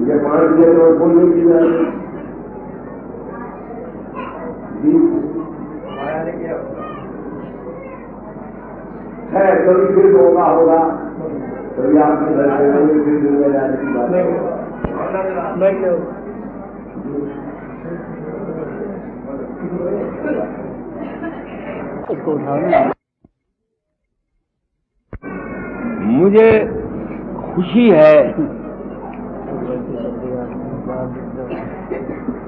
मुझे 5 मिनट और फोन नहीं किया है, कभी फिर होगा कभी आपके घर फिर जिम्मेदारी की बात नहीं। इसको उठाओ। मुझे खुशी है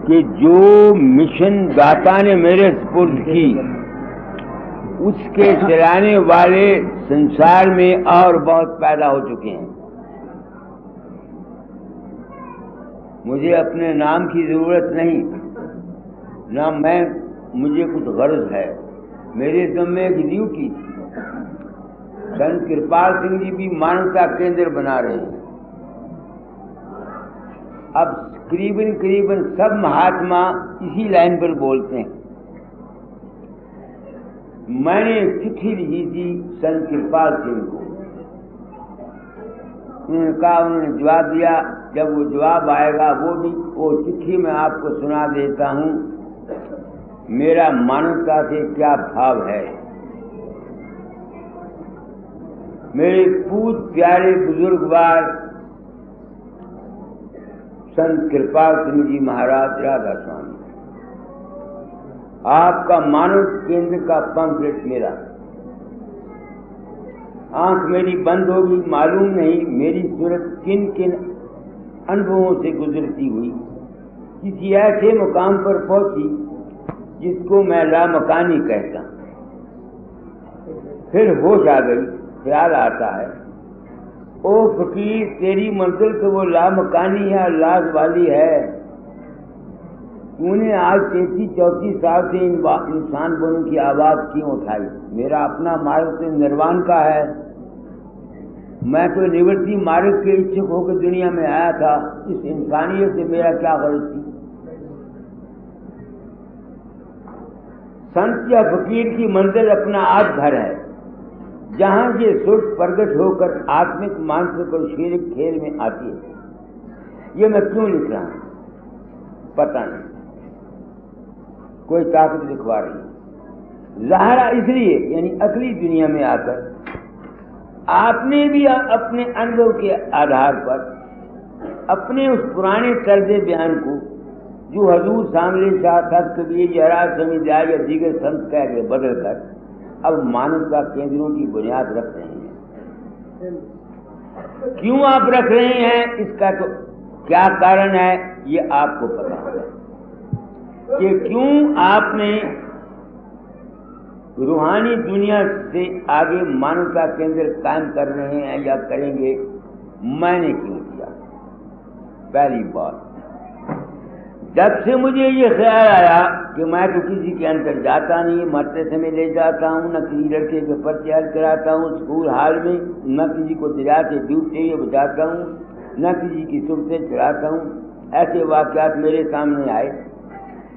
कि जो मिशन दाता ने मेरे सुपुर्द की उसके चलाने वाले संसार में और बहुत पैदा हो चुके हैं। मुझे अपने नाम की जरूरत नहीं, ना मुझे कुछ गर्ज है। मेरे ज़िम्मे एक ड्यूटी थी। संत कृपाल सिंह जी भी मानवता केंद्र बना रहे हैं। अब करीबन सब महात्मा इसी लाइन पर बोलते हैं। मैंने एक चिट्ठी लिखी थी संत कृपाल सिंह को, उन्होंने कहा, उन्होंने जवाब दिया। जब वो जवाब आएगा वो चिट्ठी मैं आपको सुना देता हूँ। मेरा मानवता से क्या भाव है। मेरे पूज प्यारे बुजुर्गवार संत कृपाल सिंह जी महाराज राधा स्वामी, आपका मानव केंद्र का पंफलेट मेरा, आंख मेरी बंद होगी, मालूम नहीं मेरी सूरत किन किन अनुभवों से गुजरती हुई किसी ऐसे मुकाम पर पहुंची जिसको मैं लामकानी कहता। फिर होश आ गई, ख्याल आता है, ओ फकीर तेरी मंजिल तो वो लामकानी है, लाज वाली है। तूने आज 33-34 साल से इंसान बनने की आवाज क्यों उठाई? मेरा अपना मार्ग तो निर्वाण का है। मैं तो निवृत्ति मार्ग के इच्छुक होकर दुनिया में आया था। इस इंसानियत से मेरा क्या गलत थी? संत या फकीर की मंजिल अपना आप घर है, जहां ये सुर्ख प्रकट होकर आत्मिक मानसिक और शारीरिक खेल में आती है। ये मैं क्यों लिख रहा हूं पता नहीं, कोई ताकत लिखवा रही है। ज़ाहिरा इसलिए यानी असली दुनिया में आकर आपने भी अपने अनुभव के आधार पर अपने उस पुराने तर्ज बयान को जो हजूर सामने शाह सत कबीर जरा समीदाय या दीगर संत कह के बदल कर अब मानवता केंद्रों की बुनियाद रख रहे हैं। क्यों आप रख रहे हैं, इसका तो क्या कारण है ये आपको पता है कि क्यों आपने रूहानी दुनिया से आगे मानवता केंद्र कायम कर रहे हैं या करेंगे। मैंने क्यों किया? पहली बात, जब से मुझे ये ख्याल आया कि मैं तो किसी के अंदर जाता नहीं, मरते समय ले जाता हूँ, न किसी लड़के के परिचय कराता हूँ स्कूल हाल में, न किसी को दरिया से डूबते हुए बचाता हूँ, न किसी की सुरतें चढ़ाता हूँ। ऐसे वाक़यात मेरे सामने आए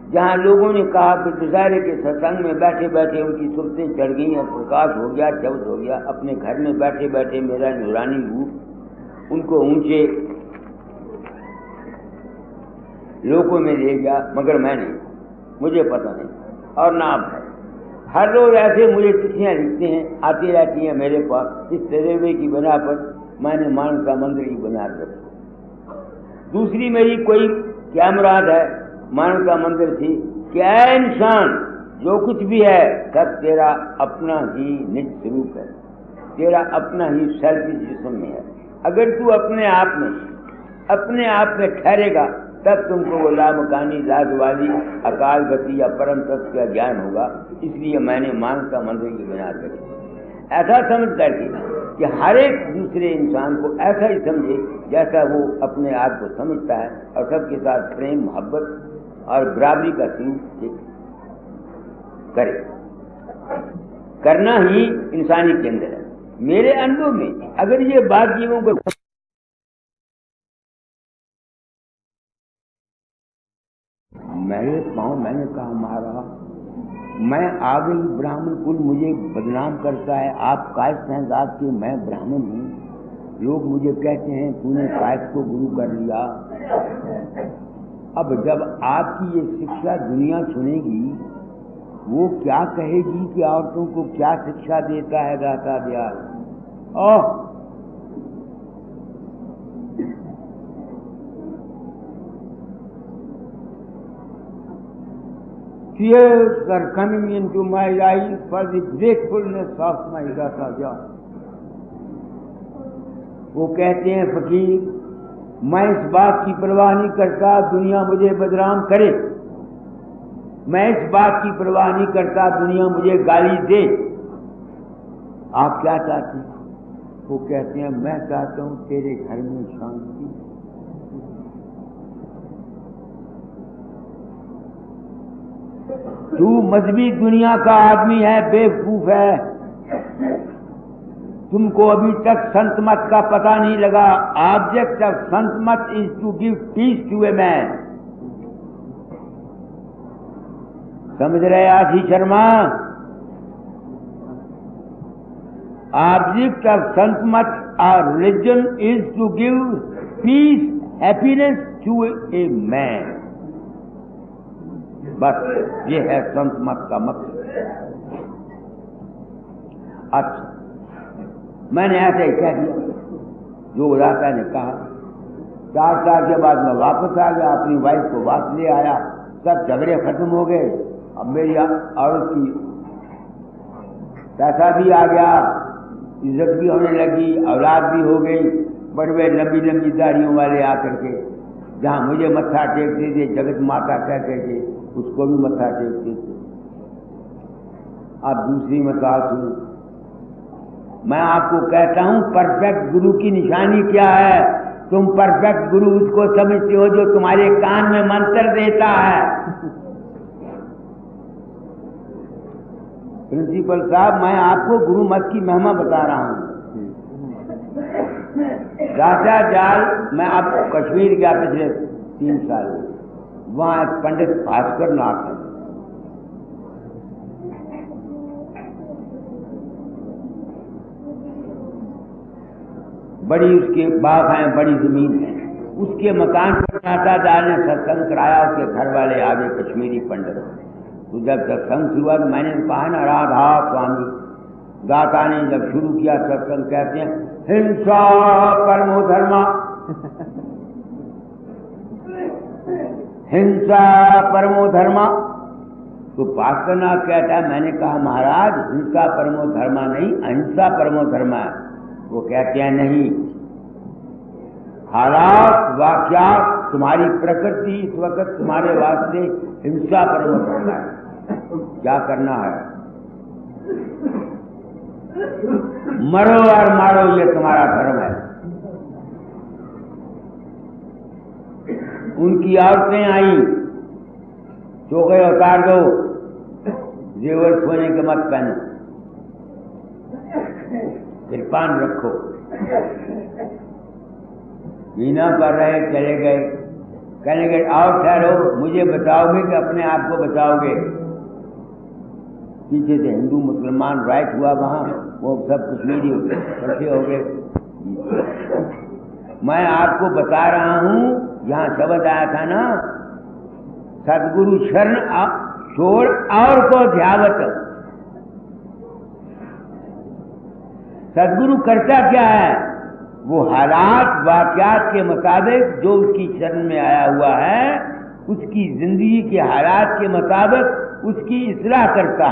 जहाँ लोगों ने कहा कि दुशहरे के सत्संग में बैठे बैठे उनकी सुरतें चढ़ गई और प्रकाश हो गया, शब्द हो गया। अपने घर में बैठे बैठे मेरा नूरानी रूप उनको ऊंचे लोगों में ले गया, मगर मैं नहीं, मुझे पता नहीं और नाम है। हर रोज ऐसे मुझे चिट्ठियाँ लिखते हैं, आती रहती हैं मेरे पास। इस तजर्बे की बिना पर मैंने मानवता मंदिर की बुनियाद रखी। दूसरी मेरी कोई क्या मुराद है मानवता मंदिर थी कि ऐ इंसान, जो कुछ भी है सब तेरा अपना ही निज स्वरूप है, तेरा अपना ही सेल्फिश जिस्म में है। अगर तू अपने आप में ठहरेगा तब तुमको वो लामकानी लाज वाली अकाल गति या परम तत्व का ज्ञान होगा। इसलिए मैंने मानवता मंदिर की बुनियाद रखी। ऐसा समझ करके कि हर एक दूसरे इंसान को ऐसा ही समझे जैसा वो अपने आप को समझता है, और सबके साथ प्रेम मोहब्बत और बराबरी का सलूक करे। करना ही इंसानी केंद्र है। मेरे अनुभव में अगर ये बात जीवों को मेरे पाँव, मैंने कहा महाराज मैं आ गई, ब्राह्मण कुल मुझे बदनाम करता है, आप कायस्थ हैं जात के, मैं ब्राह्मण हूँ, लोग मुझे कहते हैं तूने साहिब को गुरु कर लिया। अब जब आपकी ये शिक्षा दुनिया सुनेगी, वो क्या कहेगी कि औरतों को क्या शिक्षा देता है दाता दयाल। ओह, tears are coming into my eyes for the gratefulness of my Data Dayal। वो कहते हैं फकीर, मैं इस बात की परवाह नहीं करता दुनिया मुझे बदनाम करे, मैं इस बात की परवाह नहीं करता दुनिया मुझे गाली दे। आप क्या चाहते हैं? वो कहते हैं मैं चाहता हूं तेरे घर में शांति। तू मजहबी दुनिया का आदमी है, बेवकूफ है, तुमको अभी तक संत मत का पता नहीं लगा। Object of Sant Mat is to give peace to a man. समझ रहे आशीष शर्मा? ऑब्जेक्ट ऑफ संत मत और religion is to give peace, happiness to a man. बस ये है संत मत का मकसद। अच्छा, मैंने ऐसे ही कह दिया जो दाता ने कहा। 4 साल के बाद मैं वापस आ गया, अपनी वाइफ को वापस ले आया, सब झगड़े खत्म हो गए। अब मेरी औरत की पैसा भी आ गया, इज्जत भी होने लगी, औलाद भी हो गई। बड़े लंबी लंबी दाढ़ियों वाले आकर के जहां मुझे मत्था टेकते थे, जगत माता कह करके उसको भी मत्था टेकते थे। अब दूसरी मिसाल सुनो, मैं आपको कहता हूं परफेक्ट गुरु की निशानी क्या है। तुम परफेक्ट गुरु उसको समझते हो जो तुम्हारे कान में मंत्र देता है। प्रिंसिपल साहब, मैं आपको गुरु मत की महिमा बता रहा हूं। दाता जाल, मैं अब कश्मीर गया पिछले 3 साल, वहां एक पंडित भास्कर नाथ है, बड़ी उसके बाग हैं, बड़ी जमीन है। उसके मकान पर दाता जाल ने सत्संग कराया। उसके घर वाले आगे कश्मीरी पंडित। तो जब सत्संग हुआ तो मैंने कहा ना, राधा स्वामी। दाता ने जब शुरू किया सत्संग, कहते हैं हिंसा परमो धर्मा, हिंसा परमो धर्मा। तो भास्करनाथ कहता है, मैंने कहा महाराज हिंसा परमो धर्मा नहीं, अहिंसा परमो धर्मा है। वो कहते हैं नहीं, हालात वाक्यात तुम्हारी प्रकृति इस वक्त तुम्हारे वास्ते हिंसा परमो धर्मा है। क्या करना है? मरो और मारो, ये तुम्हारा धर्म है। उनकी औरतें आई, चोखे उतार दो, जेवर सोने के मत पहनो, कृपान रखो। मीना कर रहे, चले गए। कहने के आओ ठहरो, मुझे बचाओगे कि अपने आप को बचाओगे? पीछे से हिंदू मुसलमान राइट हुआ वहां, वो सब कश्मीरी हो गए, इकट्ठे हो गए। मैं आपको बता रहा हूं, यहां शब्द आया था ना, सदगुरु शरण छोड़ और को ध्यावत। सदगुरु करता क्या है? वो हालात वाक़यात के मुताबिक जो उसकी शरण में आया हुआ है, उसकी जिंदगी के हालात के मुताबिक उसकी इस्लाह करता।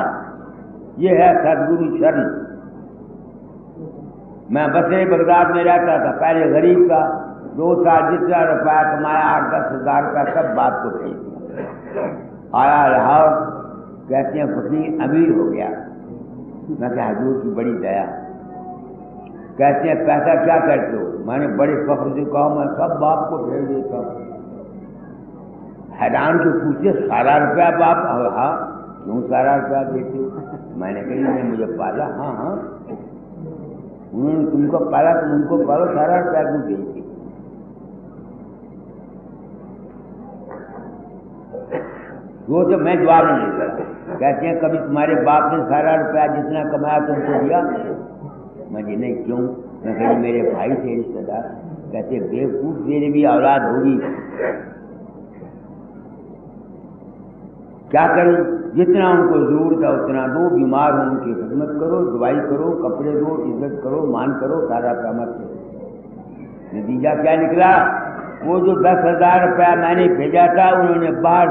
ये है सदगुरु शरण। मैं बसरे बगदाद में रहता था, पहले गरीब था, 2 साल जितना रुपया कमाया 8-10 हज़ार रुपया सब बाप को भेज दिया। आया लाहौर, कहते हैं फकीर अमीर हो गया। मैं कहा हजूर की बड़ी दया। कहते हैं पैसा क्या करते हो? मैंने बड़े फख्र से कहा मैं सब बाप को भेज देता हूँ। हैरान के पूछे सारा रुपया बाप? हाँ। क्यों सारा रुपया देते? मैंने कही ने मुझे पाला। हाँ हाँ, उन्होंने तुमको पाला, तुम उनको पालो, सारा रुपया क्यों देते? वो तो मैं जवाब नहीं देता। कहते हैं कभी तुम्हारे बाप ने सारा रुपया जितना कमाया तुमको दिया? मुझे नहीं। क्यों? मैं कहीं मेरे भाई थे रिश्तेदार, कहते बेवकूफ तेरे भी औलाद होगी, क्या करूं? जितना उनको जरूरत है उतना दो, बीमार हो उनकी खिदमत करो, दवाई करो, कपड़े दो, इज्जत करो, मान करो, सारा काम करो। नतीजा क्या निकला? वो जो 10,000 रुपया मैंने भेजा था उन्होंने बाहर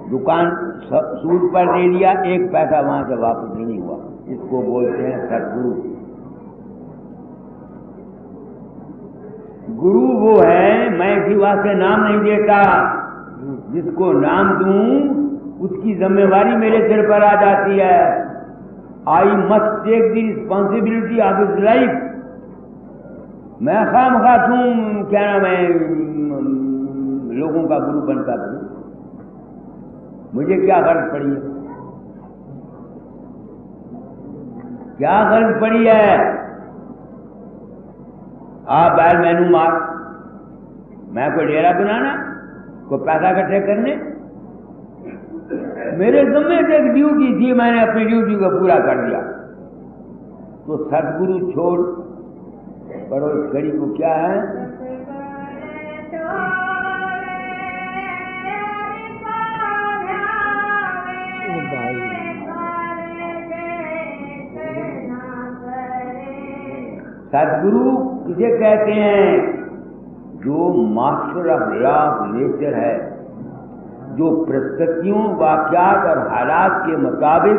दुकान सूद पर दे दिया, 1 पैसा वहां से वापस नहीं हुआ। इसको बोलते हैं सदगुरु। गुरु वो है, मैं किसी वास्ते नाम नहीं देता, जिसको नाम दूं उसकी जिम्मेवारी मेरे सिर पर आ जाती है। I must take the responsibility of his life. मैं खामखा क्यों क्या नाम है लोगों का गुरु बनता हूं? मुझे क्या गरज पड़ी है? क्या गरज पड़ी है? आप बैल मैनू मार, मैं कोई डेरा बनाना, कोई पैसा इकट्ठे करने? मेरे ज़िम्मे से एक ड्यूटी थी, मैंने अपनी ड्यूटी को पूरा कर दिया। तो सदगुरु छोड़ पढ़ो इस घड़ी को क्या है? सदगुरु किसे कहते हैं? जो master of law of nature है, जो परिस्थितियों, वाकयात और हालात के मुताबिक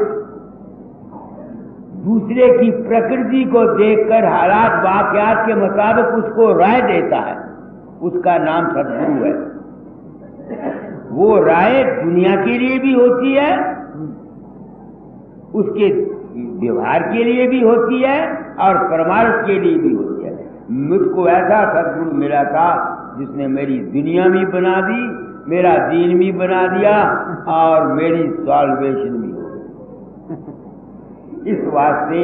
दूसरे की प्रकृति को देखकर हालात वाकयात के मुताबिक उसको राय देता है, उसका नाम सदगुरु है। वो राय दुनिया के लिए भी होती है, उसके व्यवहार के लिए भी होती है और परमार्थ के लिए भी होती है। मुझको ऐसा सदगुरु मिला था जिसने मेरी दुनिया भी बना दी, मेरा दीन भी बना दिया और मेरी सॉल्वेशन भी हो गई। इस वास्ते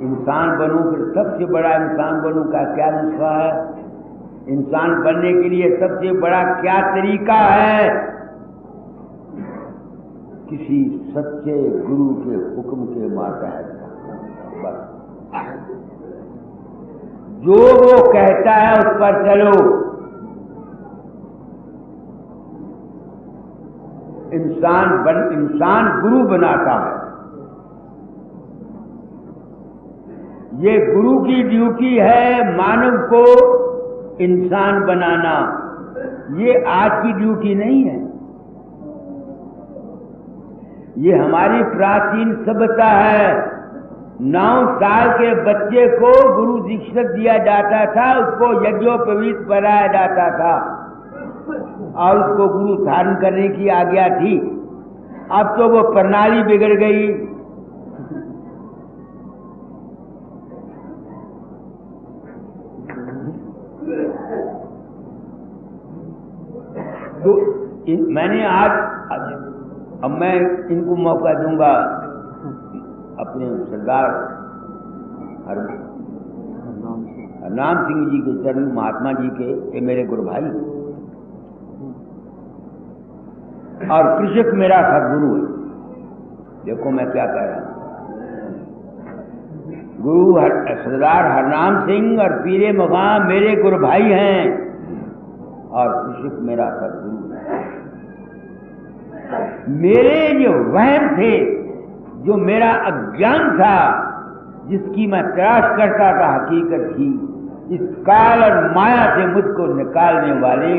इंसान बनूं, फिर सबसे बड़ा इंसान बनूं का क्या नुस्खा है? इंसान बनने के लिए सबसे बड़ा क्या तरीका है? किसी सच्चे गुरु के हुक्म के मातहत बस जो वो कहता है उस पर चलो। इंसान गुरु बनाता है। ये गुरु की ड्यूटी है मानव को इंसान बनाना, ये आज की ड्यूटी नहीं है। ये हमारी प्राचीन सभ्यता है। 9 साल के बच्चे को गुरु दीक्षित दिया जाता था, उसको यज्ञोपवीत कराया जाता था और उसको गुरु धारण करने की आज्ञा थी। अब तो वो प्रणाली बिगड़ गई। तो मैंने आज अब मैं इनको मौका दूंगा, अपने सरदार हरनाम सिंह जी के चरण, महात्मा जी के, ये मेरे गुरु भाई और कृषक मेरा सदगुरु है। देखो मैं क्या कह रहा हूं। गुरु सरदार हरनाम सिंह और पीरे मुकाम मेरे गुरु भाई हैं और कृषक मेरा सदगुरु है। मेरे जो वहम थे, जो मेरा अज्ञान था, जिसकी मैं तलाश करता था हकीकत की, इस काल और माया से मुझको निकालने वाले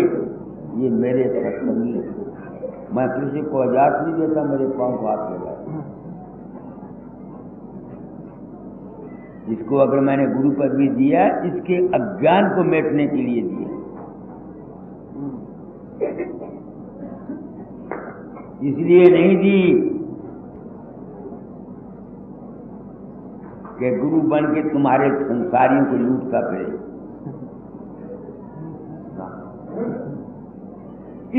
ये मेरे सत्संगी। मैं किसी को इजाजत नहीं देता मेरे पांव को हाथ लगा। इसको अगर मैंने गुरु पदवी दिया, इसके अज्ञान को मिटने के लिए दिया। इसलिए नहीं दी कि गुरु बन के तुम्हारे संसारियों को लूटता फिरे।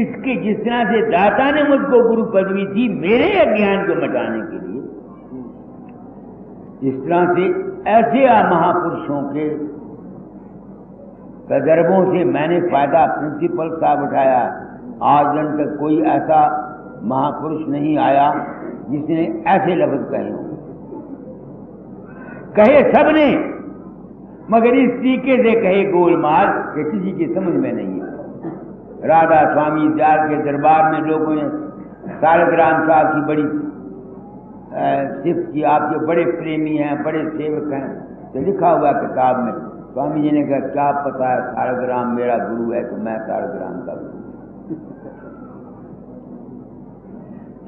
इसके जिस तरह से दाता ने मुझको गुरु पदवी दी मेरे अज्ञान को मिटाने के लिए, इस तरह से ऐसे महापुरुषों के तजर्बों से मैंने फायदा प्रिंसिपल साहब उठाया। आज दिन तक कोई ऐसा महापुरुष नहीं आया जिसने ऐसे लफ्ज कहे हों। कहे सबने, मगर इस तरीके से कहे गोलमाल कि किसी की समझ में नहीं है। राधा स्वामी दयाल के दरबार में लोगों ने सालग्राम साहब की बड़ी सिफ्त की, आपके बड़े प्रेमी हैं, बड़े सेवक हैं, तो लिखा हुआ किताब में। स्वामी जी ने कहा क्या पता है, सालग्राम मेरा गुरु है तो मैं सालग्राम का गुरु।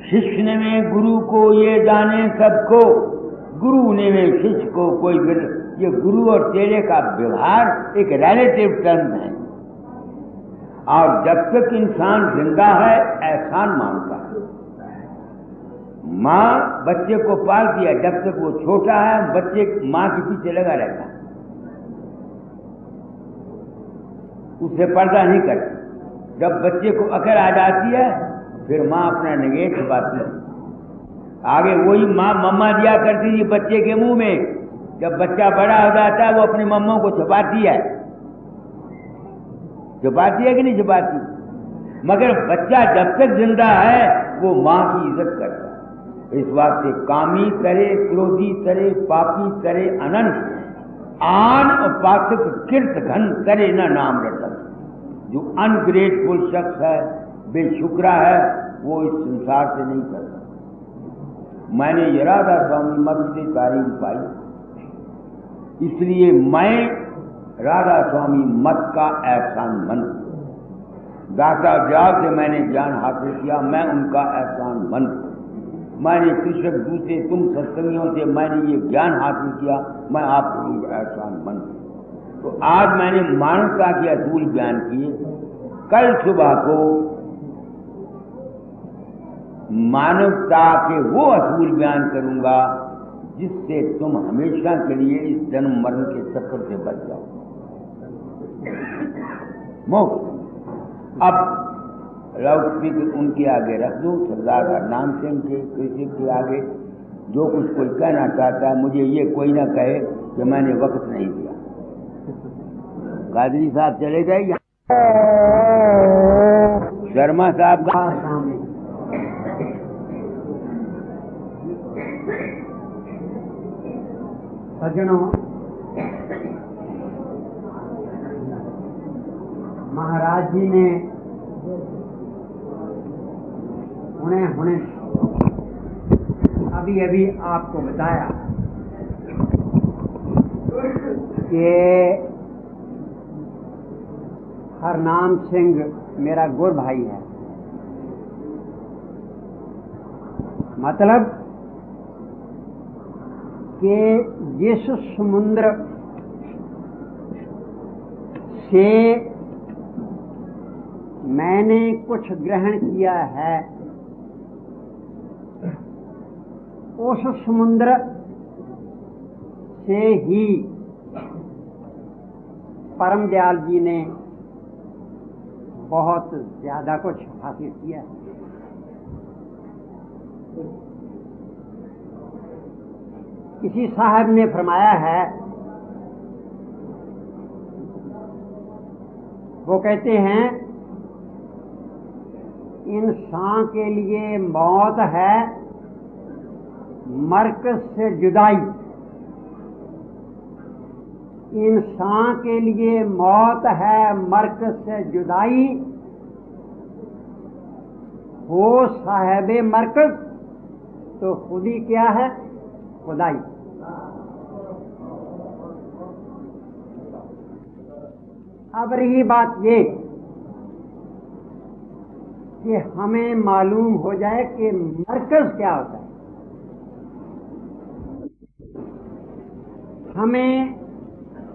शिष्य ने में गुरु को ये जाने सबको, गुरु ने में शिष्य को कोई। ये गुरु और चेले का व्यवहार एक रिलेटिव टर्म है, और जब तक इंसान जिंदा है एहसान मानता है। माँ बच्चे को पालती है, जब तक वो छोटा है बच्चे माँ के पीछे लगा रहता है, उससे पर्दा नहीं करती। जब बच्चे को अकल आ जाती है फिर माँ अपना नगेट छुपाती है। आगे वही माँ मम्मा दिया करती थी बच्चे के मुंह में, जब बच्चा बड़ा हो जाता है वो अपनी मम्मा को छुपाती है। छुपाती है कि नहीं छुपाती? मगर बच्चा जब तक जिंदा है वो माँ की इज्जत करता है। इस वास्ते कामी करे, क्रोधी करे, पापी करे अनंत, आन और पासक कीर्त घन करे न नाम रटन। जो अनग्रेटफुल शख्स है, बेशुक्रा है, वो इस संसार से नहीं करता। मैंने ये राधा स्वामी मत से तारीफ पाई, इसलिए मैं राधा स्वामी मत का एहसानमंद। दाता जाग से मैंने ज्ञान हासिल किया, मैं उनका एहसानमंद। मैंने कृषक दूसरे तुम सत्संगियों से मैंने ये ज्ञान हासिल किया, मैं आपको एहसानमंद। तो आज मैंने मानवता के असूल बयान किए। कल सुबह को मानवता के वो असूल बयान करूंगा जिससे तुम हमेशा के लिए इस जन्म मरण के चक्कर से बच जाओ। मोक्ष। अब लाउडस्पीकर उनके आगे रख दो, सरदार हरनाम सिंह के, कृषि के आगे। जो कुछ कोई कहना चाहता है मुझे ये कोई ना कहे कि मैंने वक्त नहीं दिया। कादरी साहब चले जाइए, शर्मा साहब का सज्जनों, महाराज जी ने उन्हें अभी अभी आपको बताया कि हरनाम सिंह मेरा गुर भाई है। मतलब कि जिस समुद्र से मैंने कुछ ग्रहण किया है, उस समुद्र से ही परम दयाल जी ने बहुत ज्यादा कुछ हासिल किया है। किसी साहब ने फरमाया है, वो कहते हैं इंसान के लिए मौत है मरकज से जुदाई। इंसान के लिए मौत है मरकज से जुदाई, हो साहिबे मरकज तो खुदी क्या है? खुदाई। अब रही बात ये कि हमें मालूम हो जाए कि मरकज क्या होता है। हमें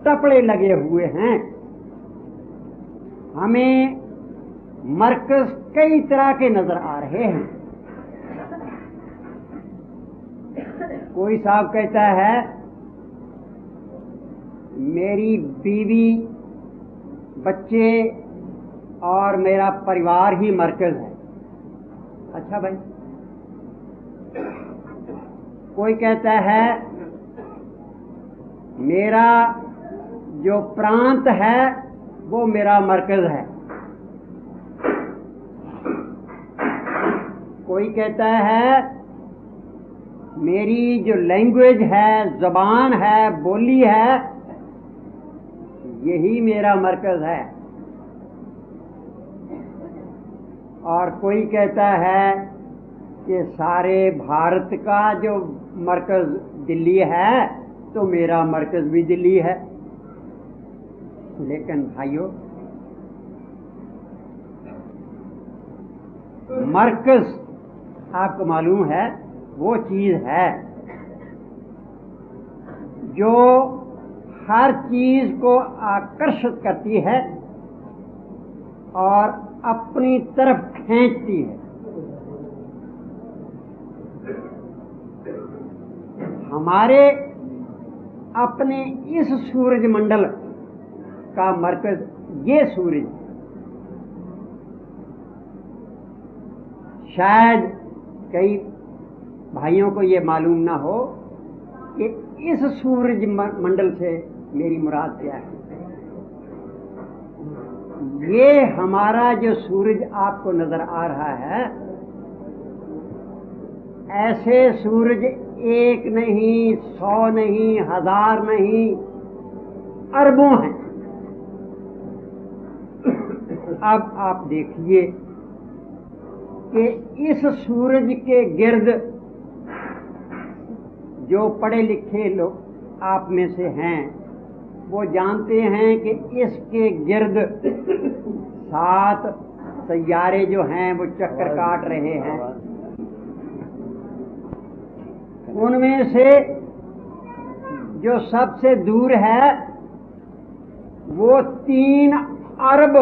टपड़े लगे हुए हैं, हमें मरकज कई तरह के नजर आ रहे हैं। कोई साहब कहता है मेरी बीवी, बच्चे और मेरा परिवार ही मरकज है। अच्छा भाई। कोई कहता है मेरा जो प्रांत है वो मेरा मरकज है। कोई कहता है मेरी जो लैंग्वेज है, जबान है, बोली है, यही मेरा मरकज है। और कोई कहता है कि सारे भारत का जो मरकज दिल्ली है तो मेरा मरकज भी दिल्ली है। लेकिन भाइयों, मरकज आपको मालूम है वो चीज है जो हर चीज को आकर्षित करती है और अपनी तरफ खींचती है। हमारे अपने इस सूरज मंडल का मरकज ये सूरज, शायद कई भाइयों को ये मालूम ना हो कि इस सूरज मंडल से मेरी मुराद क्या है। ये हमारा जो सूरज आपको नजर आ रहा है, ऐसे सूरज एक नहीं, 100 नहीं, 1000 नहीं, अरबों हैं। अब आप देखिए कि इस सूरज के गिर्द जो पढ़े लिखे लोग आप में से हैं वो जानते हैं कि इसके गिर्द 7 सैयारे जो हैं वो चक्कर काट रहे हैं। उनमें से जो सबसे दूर है वो 3 अरब,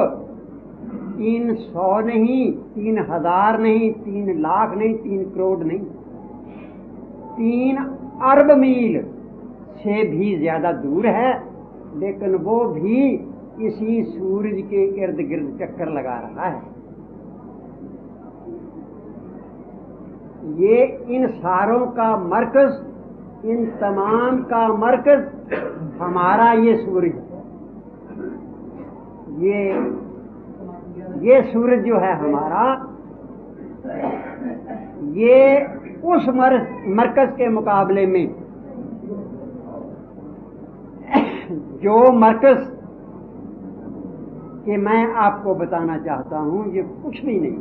300 नहीं, 3000 नहीं, 3 लाख नहीं, 3 करोड़ नहीं, 3 अरब मील से भी ज्यादा दूर है। लेकिन वो भी इसी सूरज के इर्द गिर्द चक्कर लगा रहा है। ये इन सारों का मरकज, इन तमाम का मरकज हमारा ये सूरज, ये सूरज जो है हमारा, ये उस मरकज के मुकाबले में जो मरकज कि मैं आपको बताना चाहता हूं, ये कुछ भी नहीं।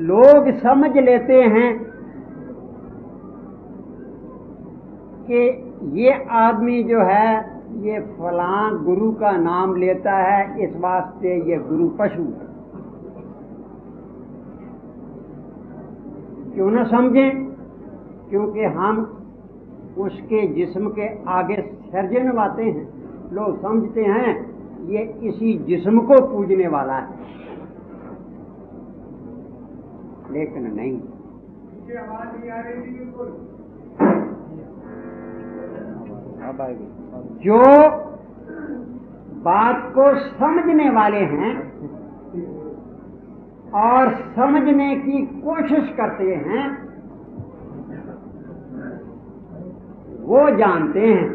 लोग समझ लेते हैं कि ये आदमी जो है ये फलां गुरु का नाम लेता है, इस वास्ते ये गुरु पशु है। क्यों न समझें? क्योंकि हम उसके जिस्म के आगे सर नवाते हैं। लोग समझते हैं ये इसी जिस्म को पूजने वाला है, लेकिन नहीं। जो बात को समझने वाले हैं और समझने की कोशिश करते हैं वो जानते हैं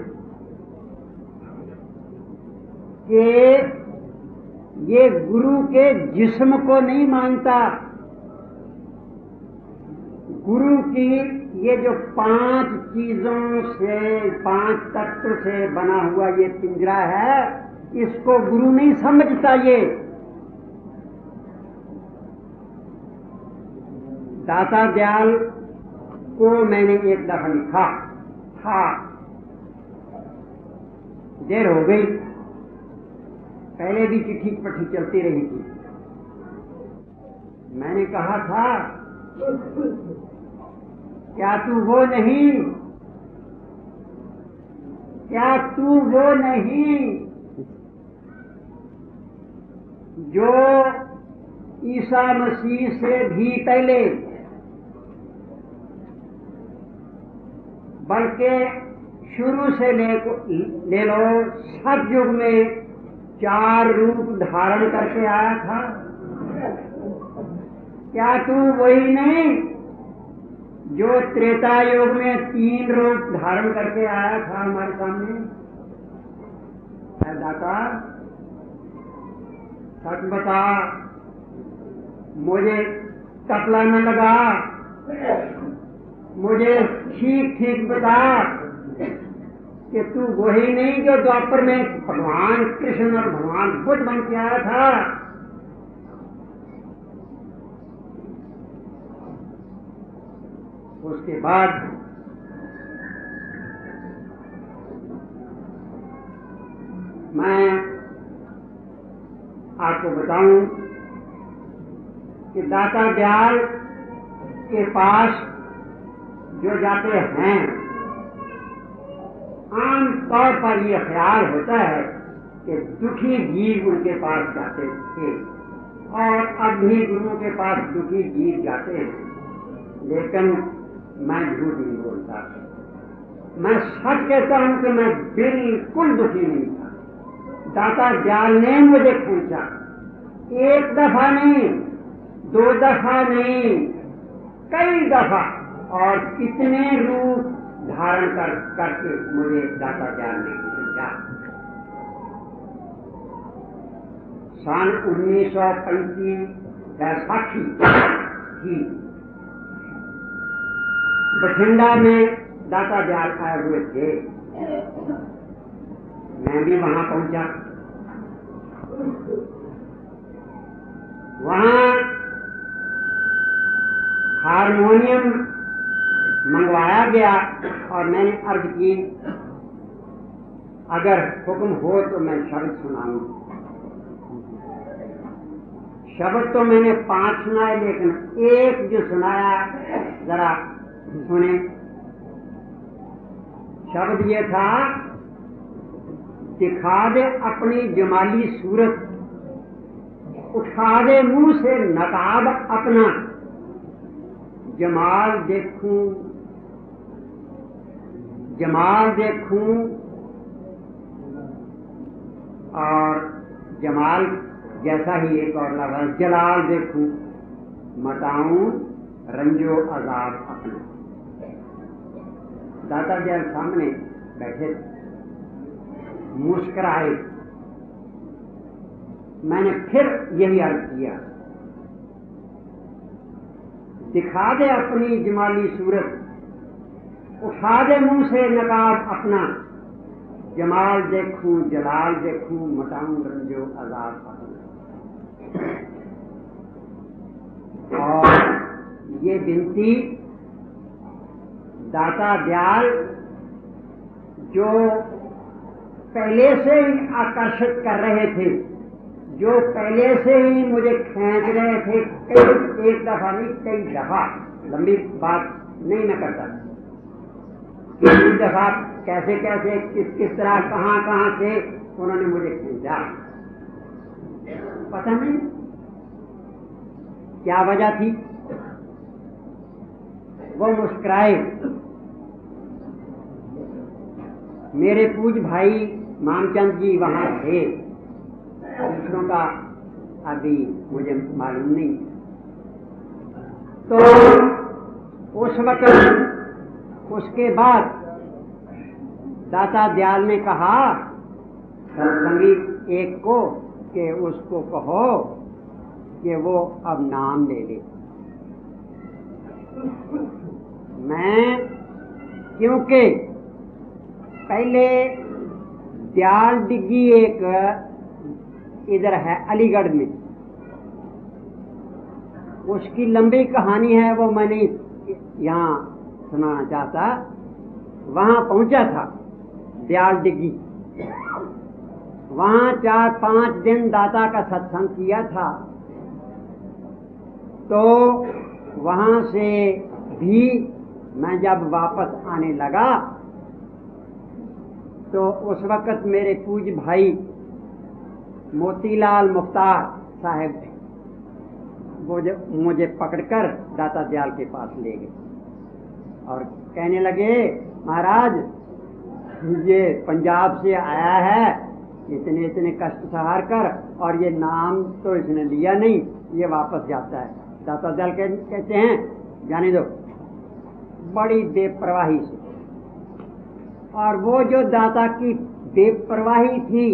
कि ये गुरु के जिस्म को नहीं मानता। गुरु की ये जो 5 चीजों से, 5 तत्व से बना हुआ ये पिंजरा है, इसको गुरु नहीं समझता। ये दाता दयाल को मैंने एक दफा लिखा था, देर हो गई, पहले भी चिट्ठी पट्टी चलती रही थी। मैंने कहा था, क्या तू वो नहीं, क्या तू वो नहीं जो ईसा मसीह से भी पहले, बल्कि शुरू से ले लो सतयुग में 4 रूप धारण करके आया था। क्या तू वही नहीं जो त्रेता युग में 3 रूप धारण करके आया था हमारे सामने? दाता सच बता, मुझे टपला न लगा। मुझे ठीक ठीक बता कि तू वही नहीं जो द्वापर में भगवान कृष्ण और भगवान बुद्ध बन के आया था। उसके बाद मैं आपको बताऊं कि दाता दयाल के पास जो जाते हैं आम तौर पर यह ख्याल होता है कि दुखी जीव उनके पास जाते थे और अब भी गुरुओं के पास दुखी जीव जाते हैं, लेकिन मैं झूठ नहीं बोलता। मैं सच कहता हूं कि मैं बिल्कुल दुखी नहीं था। दाता दयाल ने मुझे खींचा, एक दफा नहीं, 2 दफा नहीं, कई दफा, और कितने रूप धारण करके मुझे दाता दयाल ने खींचा। सन 1935 बैसाखी की बठिंडा में दाता दयाल आए हुए थे। मैं भी वहां पहुंचा। वहां हारमोनियम मंगवाया गया और मैंने अर्ज की, अगर हुक्म हो तो मैं शब्द सुनाऊं। शब्द तो मैंने 5 सुनाए, लेकिन एक जो सुनाया जरा सुने। शब्द ये था, दिखा दे अपनी जमाली सूरत, उठा दे मुंह से नकाब अपना, जमाल देखूं, जमाल देखूं, और जमाल जैसा ही एक और लफ्ज़ जलाल देखूं, मटाऊं रंजो अजाब अपना। दाता दयाल सामने बैठे मुस्कुराए। मैंने फिर यही अर्ज किया, दिखा दे अपनी जमाली सूरत, उठा दे मुंह से नकाब अपना, जमाल देखूं जलाल देखूं, मटाऊं रंजो अजाब अपना। और ये विनती दाता दयाल जो पहले से ही आकर्षित कर रहे थे, जो पहले से ही मुझे खींच रहे थे, एक दफा नहीं कई दफा, लंबी बात नहीं मैं करता, कई दफा कैसे कैसे किस तरह कहां कहां से उन्होंने मुझे खींचा, पता नहीं क्या वजह थी। वो मुस्कुराए। मेरे पूज्य भाई मामचंद जी वहां थे, दूसरों का अभी मुझे मालूम नहीं। तो उस वक्त उसके बाद दाता दयाल ने कहा सत्संगी एक को कि उसको कहो कि वो अब नाम ले ले। मैं क्योंकि पहले दयाल डिग्गी एक इधर है अलीगढ़ में, उसकी लंबी कहानी है, वो मैं नहीं यहाँ सुनाना चाहता। वहाँ पहुँचा था दयाल डिग्गी, वहाँ 4-5 दिन दाता का सत्संग किया था। तो वहाँ से भी मैं जब वापस आने लगा तो उस वक़्त मेरे पूज्य भाई मोतीलाल मुख्तार साहब थे, वो मुझे पकड़कर दाता दयाल के पास ले गए और कहने लगे, महाराज ये पंजाब से आया है, इतने इतने कष्ट सहार कर, और ये नाम तो इसने लिया नहीं, ये वापस जाता है। दाता दयाल कहते हैं जाने दो, बड़ी बेपरवाही से। और वो जो दाता की बेपरवाही थी,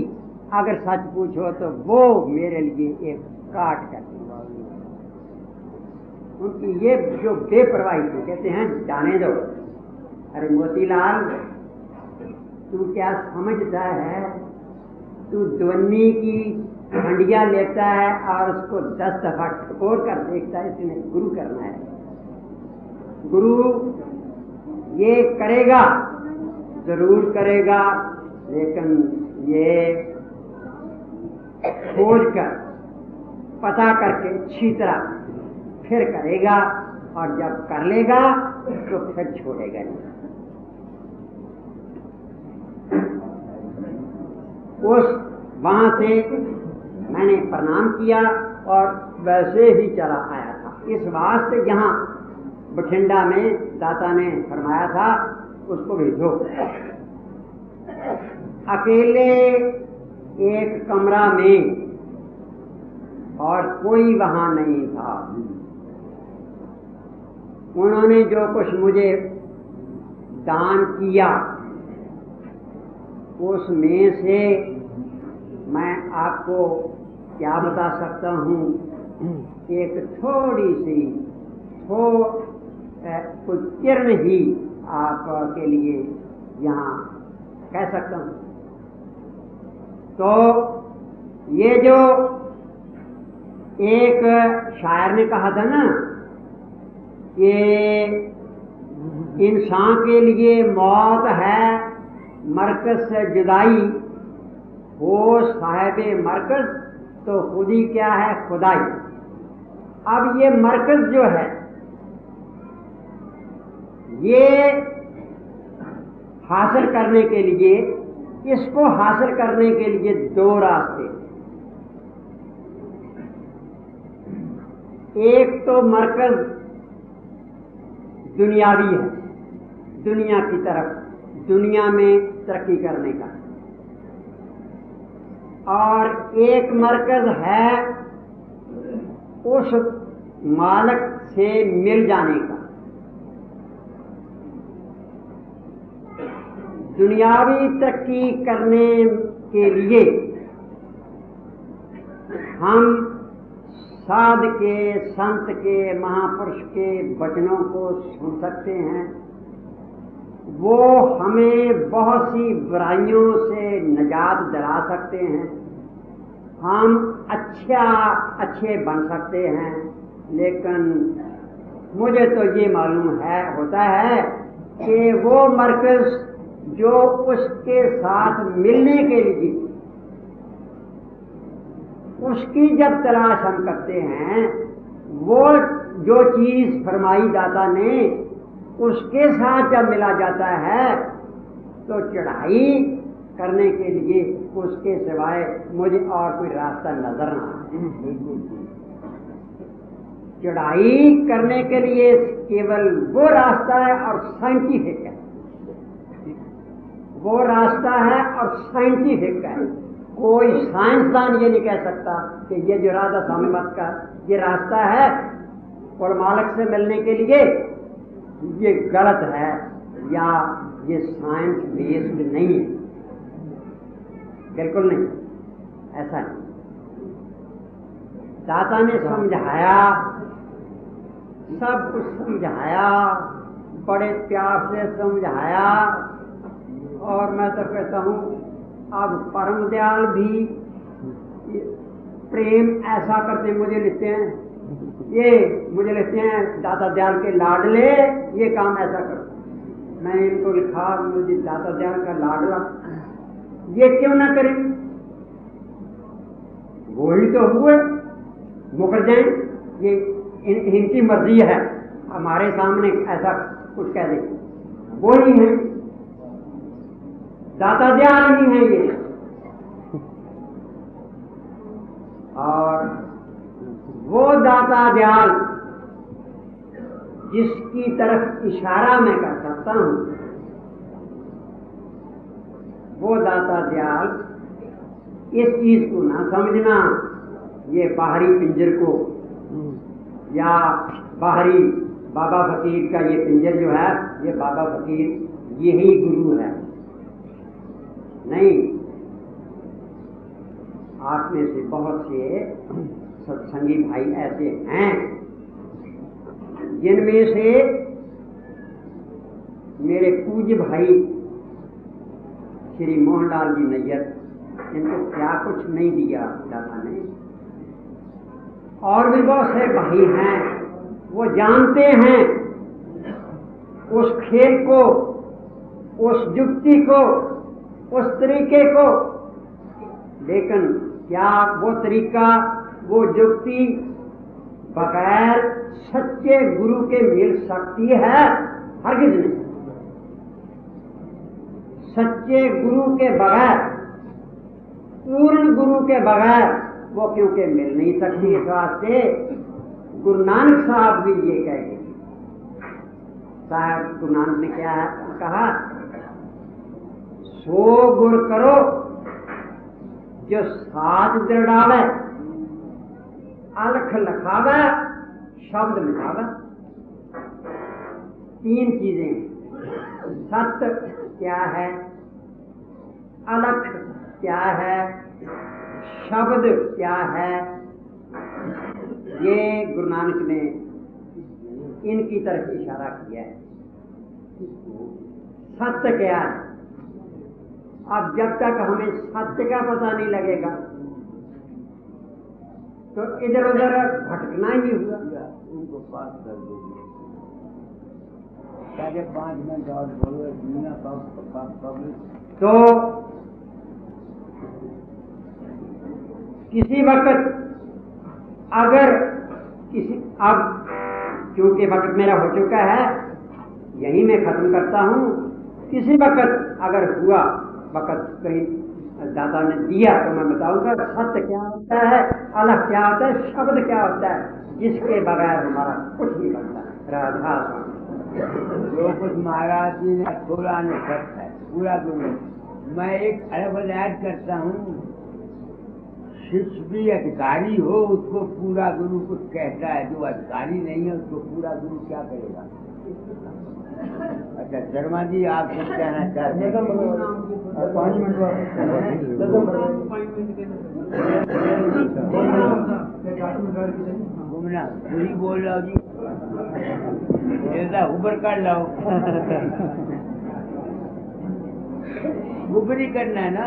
अगर सच पूछो तो वो मेरे लिए एक काट करती। उनकी ये जो बेपरवाही थी, कहते हैं जाने दो। अरे मोतीलाल, तू क्या समझता है? तू ध्वनि की हंडिया लेता है और उसको 10 दफा ठकोर कर देखता है, इसने गुरु करना है। गुरु ये करेगा, जरूर करेगा, लेकिन ये खोज कर पता करके अच्छी तरह फिर करेगा, और जब कर लेगा तो फिर छोड़ेगा नहीं। उस वहां से मैंने प्रणाम किया और वैसे ही चला आया था। इस वास्ते यहाँ बठिंडा में दाता ने फरमाया था उसको भेजो। अकेले एक कमरा में, और कोई वहां नहीं था। उन्होंने जो कुछ मुझे दान किया उसमें से मैं आपको क्या बता सकता हूँ, एक थोड़ी सी कुछ किरण ही आपके लिए यहाँ कह सकता हूँ। तो ये जो एक शायर ने कहा था ना कि इंसान के लिए मौत है मरकज से जुदाई, हो साहिबे मरकज तो खुद ही क्या है खुदाई। अब ये मरकज जो है ये हासिल करने के लिए, इसको हासिल करने के लिए दो रास्ते। एक तो मरकज दुनियावी है, दुनिया की तरफ, दुनिया में तरक्की करने का, और एक मरकज है उस मालिक से मिल जाने का। दुनियावी तरक्की करने के लिए हम साध के, संत के, महापुरुष के वचनों को सुन सकते हैं। वो हमें बहुत सी बुराइयों से निजात दिला सकते हैं, हम अच्छे बन सकते हैं। लेकिन मुझे तो ये मालूम होता है कि वो मरकज जो उसके साथ मिलने के लिए, उसकी जब तलाश हम करते हैं, वो जो चीज फरमाई दाता ने उसके साथ जब मिला जाता है तो चढ़ाई करने के लिए उसके सिवाय मुझे और कोई रास्ता नजर ना आए। चढ़ाई करने के लिए केवल वो रास्ता है और साइंटिफिक है, वो रास्ता है और साइंटिफिक है। कोई साइंसदान ये नहीं कह सकता कि ये जो राधा स्वामी मत का ये रास्ता है और मालिक से मिलने के लिए ये गलत है या ये साइंस बेस्ड नहीं है। बिल्कुल नहीं, ऐसा नहीं। दाता ने समझाया, सब कुछ समझाया, बड़े प्यार से समझाया, और मैं तो कहता हूँ अब परम दयाल भी प्रेम ऐसा करते मुझे लिखते हैं, ये मुझे लिखते हैं दाता दयाल के लाडले ये काम ऐसा करते। मैंने इनको लिखा, मुझे दाता दयाल का लाडला ये क्यों ना करें, वो ही तो हुए, मुकर जाए, ये इनकी मर्जी है, हमारे सामने ऐसा कुछ कह दे, वो ही है, दाता दयाल ही है ये। और वो दाता दयाल जिसकी तरफ इशारा मैं कर सकता हूं, वो दाता दयाल इस चीज को ना समझना ये बाहरी पिंजर को या बाहरी बाबा फकीर का ये पिंजर जो है ये बाबा फकीर यही गुरु है। नहीं, आप में से बहुत से सत्संगी भाई ऐसे हैं जिनमें से मेरे पूज्य भाई श्री मोहनलाल जी नैयर, इनको क्या कुछ नहीं दिया दादा ने। और भी बहुत से भाई हैं, वो जानते हैं उस खेल को, उस युक्ति को, उस तरीके को, लेकिन क्या वो तरीका, वो युक्ति बगैर सच्चे गुरु के मिल सकती है? हरगिज नहीं। सच्चे गुरु के बगैर, पूर्ण गुरु के बगैर वो क्योंकि मिल नहीं सकती। इस वास्ते गुरु नानक साहब भी ये कह गए। साहब गुरु नानक ने क्या कहा? सो गुर करो जो साज दृढ़ावे, अलख लखावे, शब्द मिटावे। तीन चीजें, सत्य क्या है, अलख क्या है, शब्द क्या है, ये गुरु नानक ने इनकी तरफ इशारा किया है। सत्य क्या है? अब जब तक हमें सत्य का पता नहीं लगेगा तो इधर उधर भटकना ही नहीं हुआ। उनको पास कर दीजिए, 5.5 मिनट और बोलो। तो किसी वक्त अगर किसी, अब क्योंकि वक्त मेरा हो चुका है, यही मैं खत्म करता हूं। किसी वक्त अगर हुआ, वक्त कहीं दादा ने दिया तो मैं बताऊंगा सत्य क्या होता है, अलग क्या होता है, शब्द क्या होता है, जिसके बगैर हमारा कुछ नहीं बनता। राधा जो कुछ महाराज जी ने थोड़ा ने सत्य है पूरा गुरु। मैं एक अलग ऐड करता हूँ, शिष्य भी अधिकारी हो उसको पूरा गुरु कुछ कहता है, जो अधिकारी नहीं है उसको पूरा गुरु क्या करेगा? अच्छा शर्मा जी, आप कुछ कहना चाहते हैं? 5 मिनट घूमना वही बोल रहा हूँ जी, ऐसा उबर कर लो। ऊपरी करना है ना।